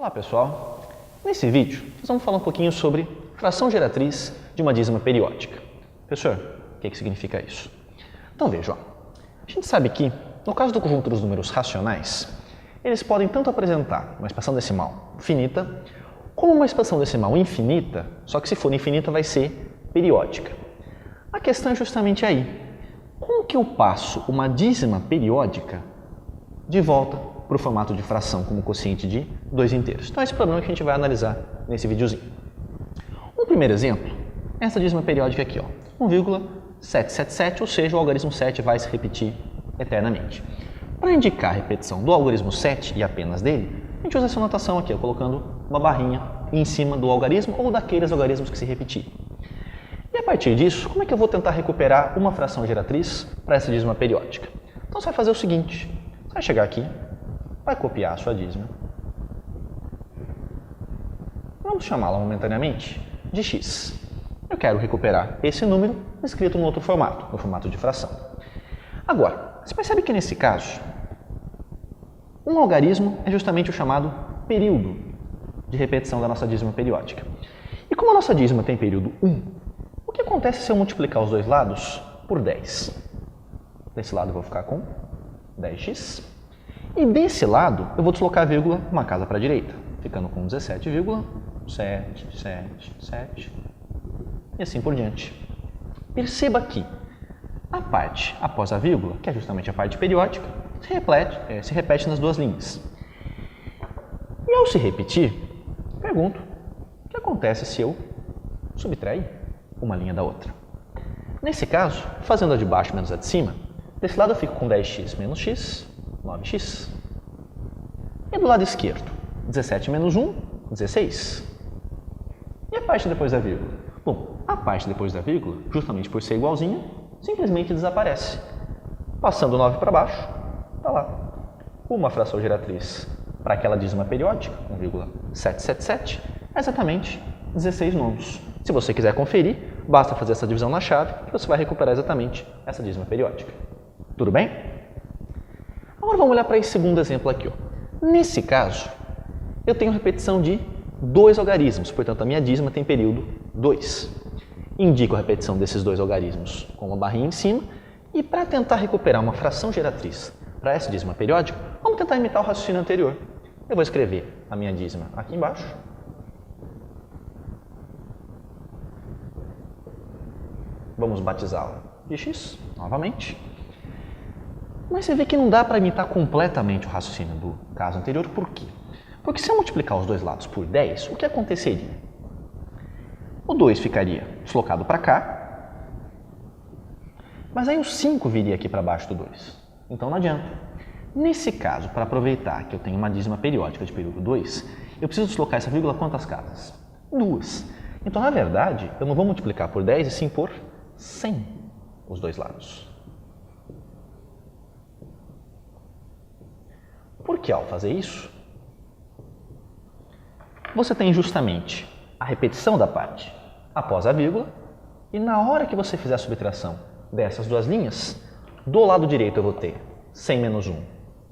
Olá pessoal, nesse vídeo nós vamos falar um pouquinho sobre fração geratriz de uma dízima periódica. Professor, o que significa isso? Então veja, a gente sabe que no caso do conjunto dos números racionais, eles podem tanto apresentar uma expansão decimal finita, como uma expansão decimal infinita, só que se for infinita vai ser periódica. A questão é justamente aí, como que eu passo uma dízima periódica de volta para o formato de fração como quociente de 2 inteiros? Então esse é o problema que a gente vai analisar nesse videozinho. Um primeiro exemplo é essa dízima periódica aqui, 1,777, ou seja, o algarismo 7 vai se repetir eternamente. Para indicar a repetição do algarismo 7 e apenas dele, a gente usa essa notação aqui, colocando uma barrinha em cima do algarismo ou daqueles algarismos que se repetirem. E a partir disso, como é que eu vou tentar recuperar uma fração geratriz para essa dízima periódica? Então você vai fazer o seguinte, você vai chegar aqui, vai copiar a sua dízima. Vamos chamá-la momentaneamente de x. Eu quero recuperar esse número escrito no outro formato, no formato de fração. Agora, você percebe que nesse caso, um algarismo é justamente o chamado período de repetição da nossa dízima periódica. E como a nossa dízima tem período 1, o que acontece se eu multiplicar os dois lados por 10? Desse lado eu vou ficar com 10x. E desse lado, eu vou deslocar a vírgula uma casa para a direita, ficando com 17,777 e assim por diante. Perceba que a parte após a vírgula, que é justamente a parte periódica, se repete nas duas linhas. E ao se repetir, pergunto, o que acontece se eu subtrair uma linha da outra? Nesse caso, fazendo a de baixo menos a de cima, desse lado eu fico com 10x menos x, 9x. E do lado esquerdo, 17 menos 1, 16. E a parte depois da vírgula? Bom, a parte depois da vírgula, justamente por ser igualzinha, simplesmente desaparece. Passando o 9 para baixo, está lá. Uma fração geratriz para aquela dízima periódica, 1,777, é exatamente 16 nonos. Se você quiser conferir, basta fazer essa divisão na chave que você vai recuperar exatamente essa dízima periódica. Tudo bem? Agora vamos olhar para esse segundo exemplo aqui. Nesse caso, eu tenho repetição de dois algarismos, portanto a minha dízima tem período 2. Indico a repetição desses dois algarismos com uma barrinha em cima e para tentar recuperar uma fração geratriz para essa dízima periódica, vamos tentar imitar o raciocínio anterior. Eu vou escrever a minha dízima aqui embaixo. Vamos batizá-la de x, novamente. Mas você vê que não dá para imitar completamente o raciocínio do caso anterior, por quê? Porque se eu multiplicar os dois lados por 10, o que aconteceria? O 2 ficaria deslocado para cá, mas aí o 5 viria aqui para baixo do 2. Então não adianta. Nesse caso, para aproveitar que eu tenho uma dízima periódica de período 2, eu preciso deslocar essa vírgula quantas casas? 2. Então, na verdade, eu não vou multiplicar por 10 e sim por 100 os dois lados. Porque ao fazer isso, você tem justamente a repetição da parte após a vírgula e na hora que você fizer a subtração dessas duas linhas, do lado direito eu vou ter 100 menos 1,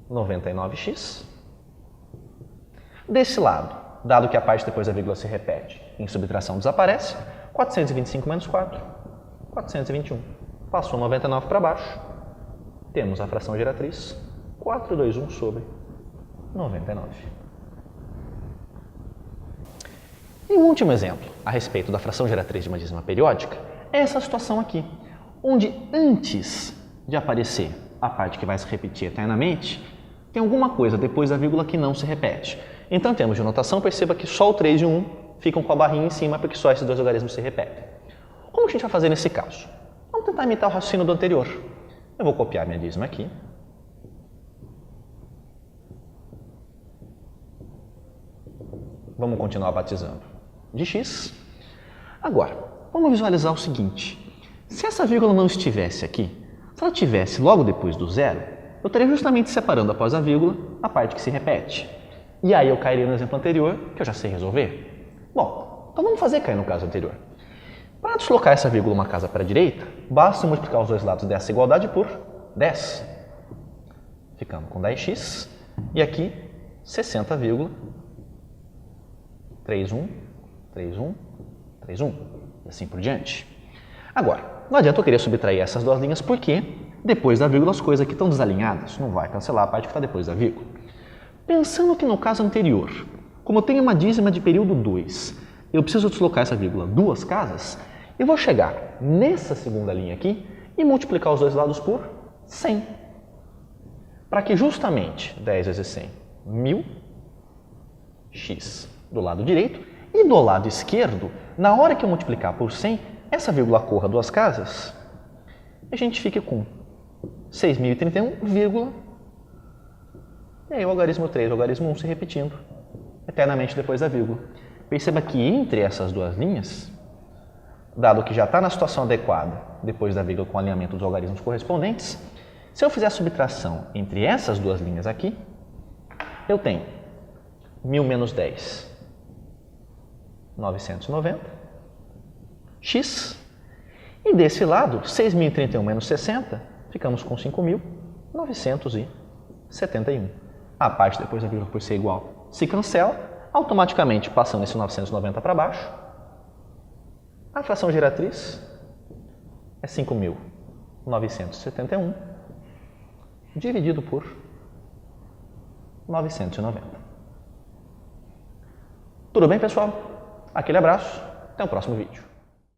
99x. Desse lado, dado que a parte depois da vírgula se repete, em subtração desaparece, 425 menos 4, 421. Passou 99 para baixo, temos a fração geratriz 421 sobre 99. E um último exemplo a respeito da fração geratriz de uma dízima periódica é essa situação aqui, onde antes de aparecer a parte que vai se repetir eternamente, tem alguma coisa depois da vírgula que não se repete. Então, em termos de notação, perceba que só o 3 e o 1 ficam com a barrinha em cima, porque só esses dois algarismos se repetem. Como a gente vai fazer nesse caso? Vamos tentar imitar o raciocínio do anterior. Eu vou copiar minha dízima aqui. Vamos continuar batizando de x. Agora, vamos visualizar o seguinte. Se essa vírgula não estivesse aqui, se ela estivesse logo depois do zero, eu estaria justamente separando após a vírgula a parte que se repete. E aí eu cairia no exemplo anterior, que eu já sei resolver. Bom, então vamos fazer cair no caso anterior. Para deslocar essa vírgula uma casa para a direita, basta multiplicar os dois lados dessa igualdade por 10. Ficando com 10x. E aqui 60,99. 3, 1, 3, 1, 3, 1, e assim por diante. Agora, não adianta eu querer subtrair essas duas linhas porque depois da vírgula as coisas aqui estão desalinhadas, não vai cancelar a parte que está depois da vírgula. Pensando que no caso anterior, como eu tenho uma dízima de período 2, eu preciso deslocar essa vírgula duas casas, eu vou chegar nessa segunda linha aqui e multiplicar os dois lados por 100. Para que justamente 10 vezes 100, 1000, x do lado direito, e do lado esquerdo, na hora que eu multiplicar por 100, essa vírgula corra duas casas, a gente fica com 6.031, vírgula, e aí o algarismo 3 e o algarismo 1 se repetindo eternamente depois da vírgula. Perceba que entre essas duas linhas, dado que já está na situação adequada depois da vírgula com o alinhamento dos algarismos correspondentes, se eu fizer a subtração entre essas duas linhas aqui, eu tenho 1000 menos 10, 990, x, e desse lado, 6.031 menos 60, ficamos com 5.971. A parte depois da vírgula por ser igual se cancela, automaticamente passando esse 990 para baixo. A fração geratriz é 5.971 dividido por 990. Tudo bem, pessoal? Aquele abraço, até o próximo vídeo.